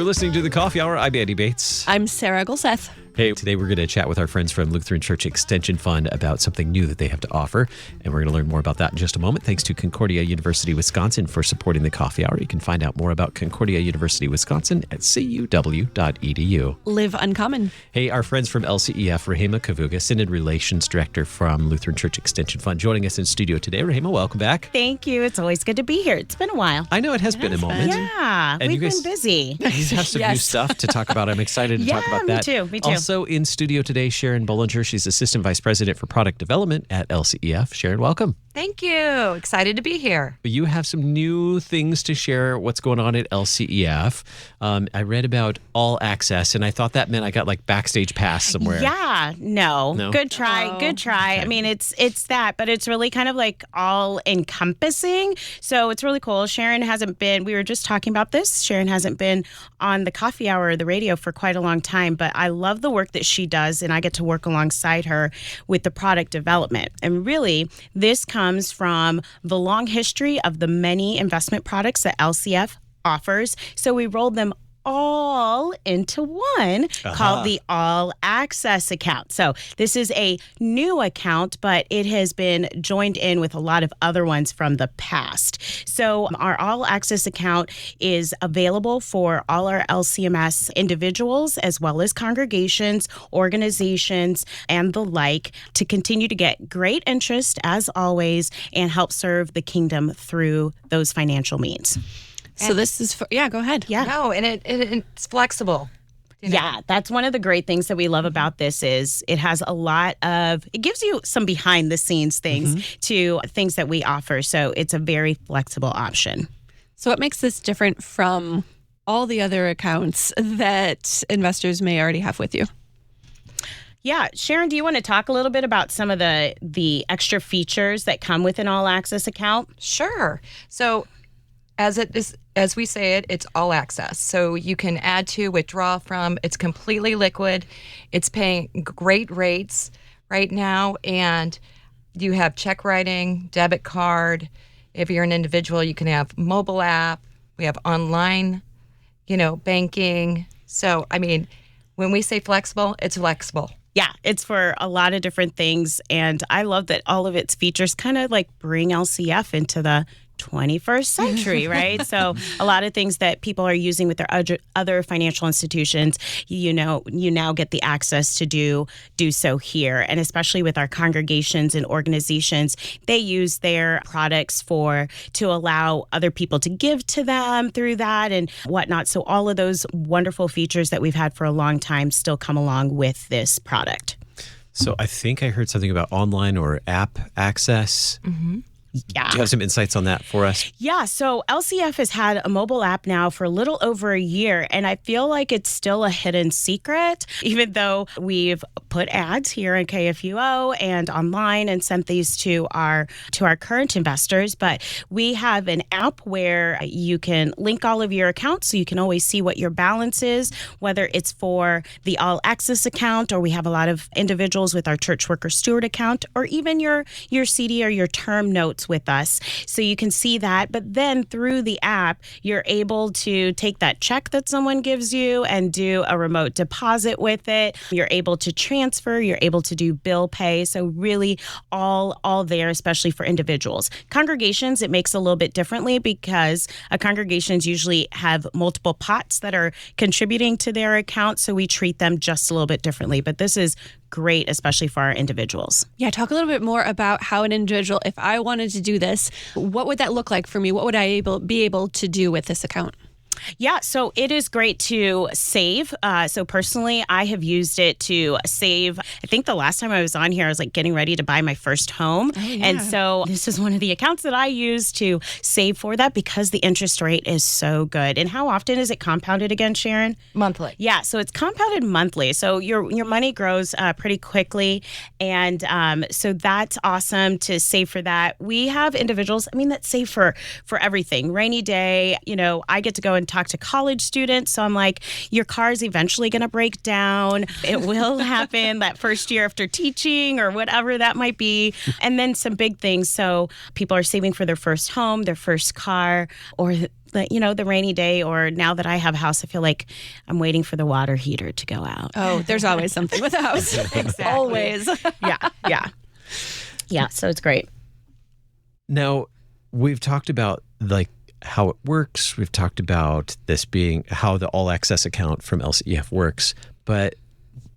You're listening to The Coffee Hour. I'm Andy Bates. I'm Sarah Gulseth. Hey, today we're going to chat with our friends from Lutheran Church Extension Fund about something new that they have to offer. And we're going to learn more about that in just a moment. Thanks to Concordia University, Wisconsin for supporting The Coffee Hour. You can find out more about Concordia University, Wisconsin at cuw.edu. Live uncommon. Hey, our friends from LCEF, Rehema Kavugha, Synod Relations Director from Lutheran Church Extension Fund, joining us in studio today. Rehema, welcome back. Thank you. It's always good to be here. It's been a while. I know it has been a moment. Yeah, And we've you guys- been busy. You guys have some new stuff to talk about. I'm excited to talk about that. Me too. Also in studio today, Sharon Bollinger. She's Assistant Vice President for Product Development at LCEF. Sharon, welcome. Thank you. Excited to be here. You have some new things to share. What's going on at LCEF? I read about All Access, and I thought that meant I got like backstage pass somewhere. Yeah, no. Good try. Oh. Good try. I mean, it's that, but it's really kind of like all encompassing. So it's really cool. Sharon hasn't been, we were just talking about this. Sharon hasn't been on the coffee hour or the radio for quite a long time, but I love the work that she does, and I get to work alongside her with the product development. And really, this comes from the long history of the many investment products that LCF offers. So we rolled them all into one called the All Access Account. So this is a new account, but it has been joined in with a lot of other ones from the past. So our All Access Account is available for all our LCMS individuals as well as congregations, organizations, and the like to continue to get great interest as always and help serve the kingdom through those financial means. So this is, go ahead. Yeah. No, and it's flexible. You know? Yeah, that's one of the great things that we love about this is it has a lot of, it gives you some behind the scenes things to things that we offer. So it's a very flexible option. So what makes this different from all the other accounts that investors may already have with you? Yeah, Sharon, do you want to talk a little bit about some of the extra features that come with an all access account? Sure. So as we say it's all access. So you can add to, withdraw from. It's completely liquid. It's paying great rates right now. And you have check writing, debit card. If you're an individual, you can have mobile app. We have online, banking. So, I mean, when we say flexible, it's flexible. Yeah, it's for a lot of different things. And I love that all of its features kind of like bring LCF into the 21st century, right? So a lot of things that people are using with their other financial institutions, you now get the access to do so here. And especially with our congregations and organizations, they use their products to allow other people to give to them through that and whatnot. So all of those wonderful features that we've had for a long time still come along with this product. So I think I heard something about online or app access. Yeah. Do you have some insights on that for us? Yeah, so LCF has had a mobile app now for a little over a year, and I feel like it's still a hidden secret, even though we've put ads here in KFUO and online and sent these to our current investors. But we have an app where you can link all of your accounts, so you can always see what your balance is, whether it's for the All Access account, or we have a lot of individuals with our Church Worker Steward account, or even your CD or your term notes with us. So you can see that. But then through the app, you're able to take that check that someone gives you and do a remote deposit with it. You're able to transfer, you're able to do bill pay. So really all there, especially for individuals. Congregations, it makes a little bit differently because congregations usually have multiple pots that are contributing to their account. So we treat them just a little bit differently. But this is great, especially for our individuals. Yeah, talk a little bit more about how an individual, if I wanted to do this, what would that look like for me? What would I be able to do with this account? Yeah, so it is great to save. So personally, I have used it to save. I think the last time I was on here, I was like getting ready to buy my first home. Oh, yeah. And so this is one of the accounts that I use to save for that because the interest rate is so good. And how often is it compounded again, Sharon? Monthly. Yeah, so it's compounded monthly. So your money grows pretty quickly. And so that's awesome to save for that. We have individuals, that save for everything. Rainy day, I get to go and talk to college students. So I'm like, your car's eventually going to break down. It will happen that first year after teaching or whatever that might be. And then some big things. So people are saving for their first home, their first car, or the rainy day, or now that I have a house, I feel like I'm waiting for the water heater to go out. Oh, there's always something with the house. Exactly. Always. Yeah. So it's great. Now, we've talked about how it works. We've talked about this being how the All Access account from LCEF works. But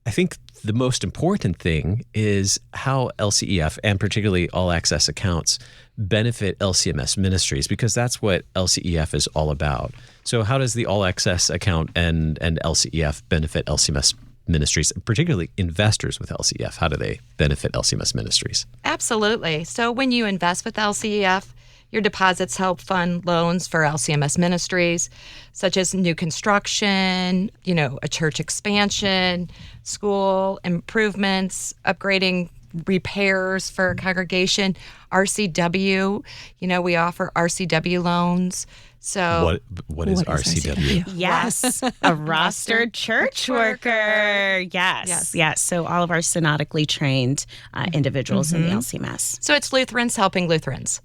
I think the most important thing is how LCEF, and particularly All Access accounts, benefit LCMS ministries, because that's what LCEF is all about. So how does the All Access account and LCEF benefit LCMS ministries, particularly investors with LCEF? How do they benefit LCMS ministries? Absolutely. So when you invest with LCEF, your deposits help fund loans for LCMS ministries, such as new construction, a church expansion, school improvements, upgrading repairs for a congregation, RCW. We offer RCW loans. So what is RCW? Yes, a rostered church worker. Yes. So all of our synodically trained individuals in the LCMS. So it's Lutherans helping Lutherans.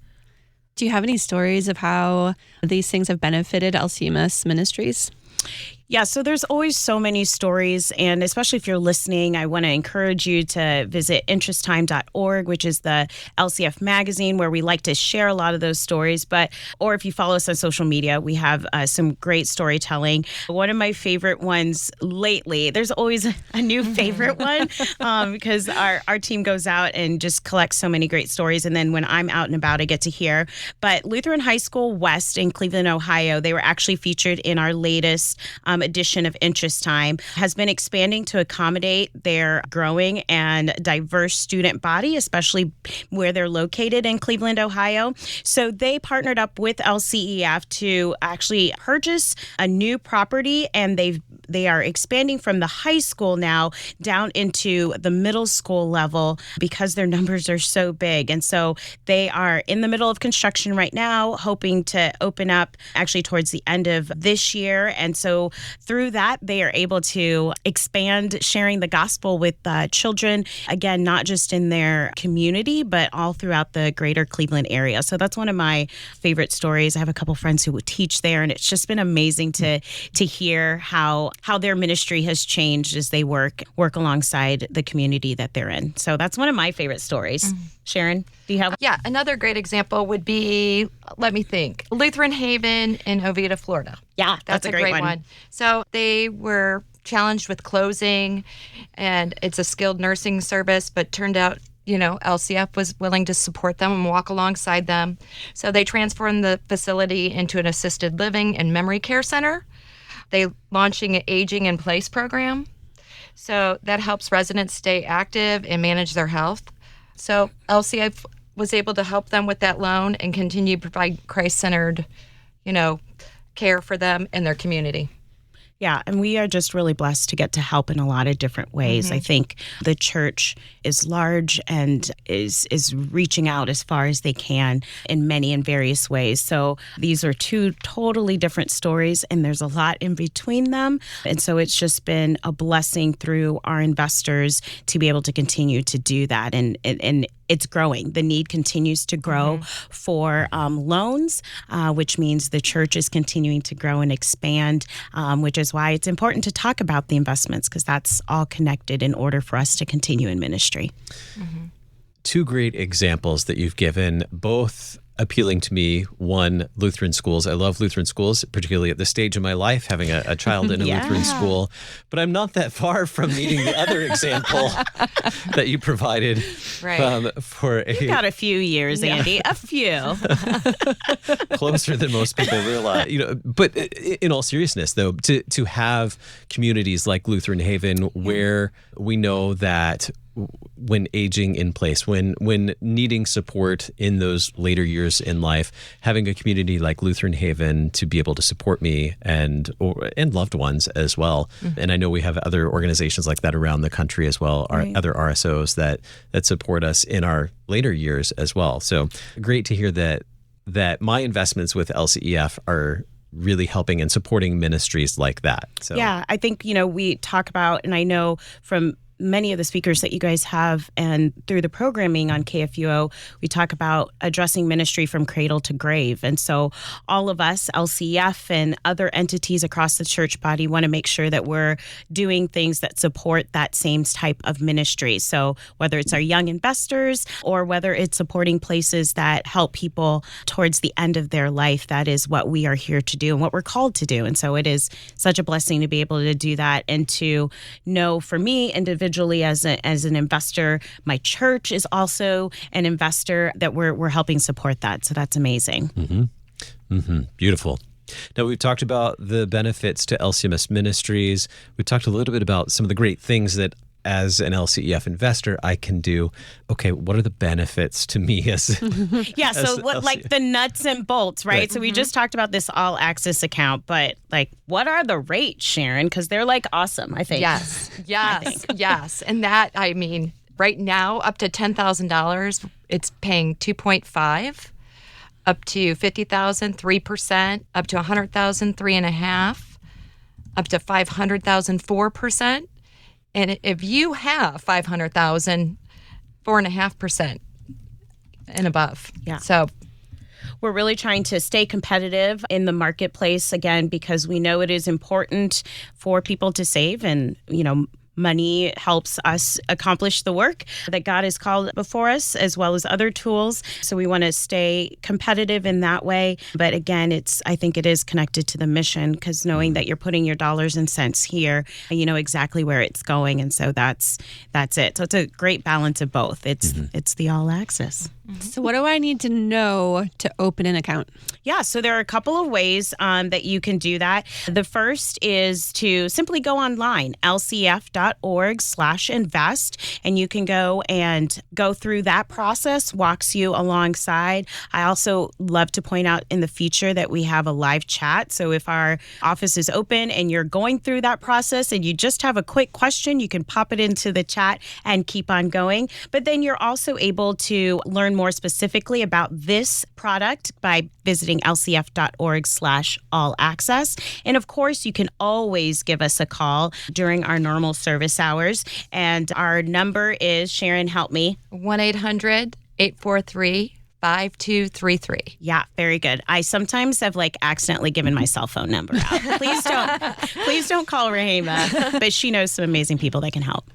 Do you have any stories of how these things have benefited LCMS ministries? Yeah, so there's always so many stories, and especially if you're listening, I want to encourage you to visit interesttime.org, which is the LCF magazine, where we like to share a lot of those stories. Or if you follow us on social media, we have some great storytelling. One of my favorite ones lately, there's always a new favorite one because our team goes out and just collects so many great stories. And then when I'm out and about, I get to hear. But Lutheran High School West in Cleveland, Ohio, they were actually featured in our latest edition of Interest Time, has been expanding to accommodate their growing and diverse student body, especially where they're located in Cleveland, Ohio. So they partnered up with LCEF to actually purchase a new property, and they are expanding from the high school now down into the middle school level because their numbers are so big. And so they are in the middle of construction right now, hoping to open up actually towards the end of this year. And so through that, they are able to expand sharing the gospel with children, again, not just in their community, but all throughout the greater Cleveland area. So that's one of my favorite stories. I have a couple friends who would teach there, and it's just been amazing to hear how their ministry has changed as they work alongside the community that they're in. So that's one of my favorite stories. Sharon, do you have? Yeah, another great example would be, let me think, Lutheran Haven in Oviedo, Florida. Yeah, that's a great one. So they were challenged with closing, and it's a skilled nursing service, but turned out, LCF was willing to support them and walk alongside them. So they transformed the facility into an assisted living and memory care center. They launching an aging in place program. So that helps residents stay active and manage their health. So LCF was able to help them with that loan and continue to provide Christ-centered, care for them and their community. Yeah, and we are just really blessed to get to help in a lot of different ways. I think the church is large and is reaching out as far as they can in many and various ways. So these are two totally different stories, and there's a lot in between them. And so it's just been a blessing through our investors to be able to continue to do that. And it's growing. The need continues to grow for loans, which means the church is continuing to grow and expand, which is why it's important to talk about the investments, because that's all connected in order for us to continue in ministry. Two great examples that you've given, both appealing to me. One, Lutheran schools. I love Lutheran schools, particularly at this stage of my life, having a child in a Lutheran school. But I'm not that far from needing the other example that you provided. You've got a few years, Andy. A few. Closer than most people realize. But in all seriousness, though, to have communities like Lutheran Haven, where we know that when aging in place, when needing support in those later years in life, having a community like Lutheran Haven to be able to support me and loved ones as well. And I know we have other organizations like that around the country as well, other RSOs that support us in our later years as well. So great to hear that my investments with LCEF are really helping and supporting ministries like that. So yeah, I think, we talk about, and I know from many of the speakers that you guys have and through the programming on KFUO, we talk about addressing ministry from cradle to grave. And so all of us, LCEF and other entities across the church body, want to make sure that we're doing things that support that same type of ministry. So whether it's our young investors or whether it's supporting places that help people towards the end of their life, that is what we are here to do and what we're called to do. And so it is such a blessing to be able to do that and to know, for me individually as an investor, my church is also an investor, that we're helping support that. So that's amazing. Beautiful. Now, we've talked about the benefits to LCMS ministries. We've talked a little bit about some of the great things that as an LCEF investor, I can do. Okay, what are the benefits to me as Yeah, so what, like the nuts and bolts, right? So we just talked about this all access account, but like, what are the rates, Sharon? Because they're like awesome, I think. Yes. And that, I mean, right now, up to $10,000, it's paying 2.5, up to $50,000, 3%, up to $100,000, 3.5%, up to $500,000, 4%. And if you have $500,000, 4.5% and above. Yeah. So we're really trying to stay competitive in the marketplace, again, because we know it is important for people to save, and, money helps us accomplish the work that God has called before us, as well as other tools. So we want to stay competitive in that way. But again, I think it is connected to the mission, because knowing that you're putting your dollars and cents here, and you know exactly where it's going. And so that's it. So it's a great balance of both. It's the all access. So what do I need to know to open an account? Yeah, so there are a couple of ways that you can do that. The first is to simply go online, lcef.org/invest, and you can go through that process, walks you alongside. I also love to point out in the future that we have a live chat. So if our office is open and you're going through that process and you just have a quick question, you can pop it into the chat and keep on going. But then you're also able to learn more specifically about this product by visiting lcef.org/all-access. And of course, you can always give us a call during our normal service hours. And our number is, Sharon, help me. 1-800-843-5233. Yeah, very good. I sometimes have accidentally given my cell phone number out. Please don't call Rehema, but she knows some amazing people that can help.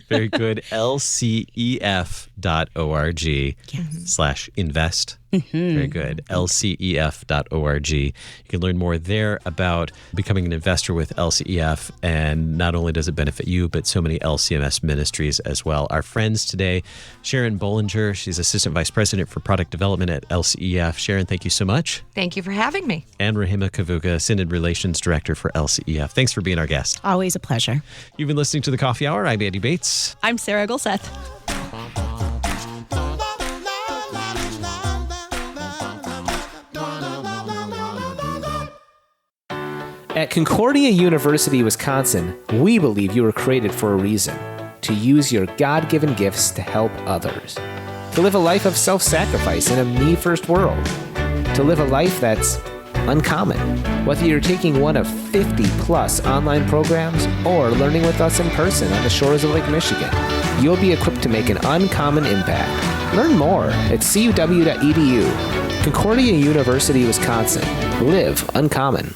Very good. LCEF.org/invest. Very good. LCEF.org. You can learn more there about becoming an investor with LCEF. And not only does it benefit you, but so many LCMS ministries as well. Our friends today, Sharon Bollinger, she's Assistant Vice President for Product Development at LCEF. Sharon, thank you so much. Thank you for having me. And Rehema Kavugha, Synod Relations Director for LCEF. Thanks for being our guest. Always a pleasure. You've been listening to The Coffee Hour. I'm Andy Bates. I'm Sarah Gulseth. At Concordia University, Wisconsin, we believe you were created for a reason: to use your God-given gifts to help others, to live a life of self-sacrifice in a me-first world, to live a life that's uncommon. Whether you're taking one of 50-plus online programs or learning with us in person on the shores of Lake Michigan, you'll be equipped to make an uncommon impact. Learn more at cuw.edu. Concordia University, Wisconsin. Live uncommon.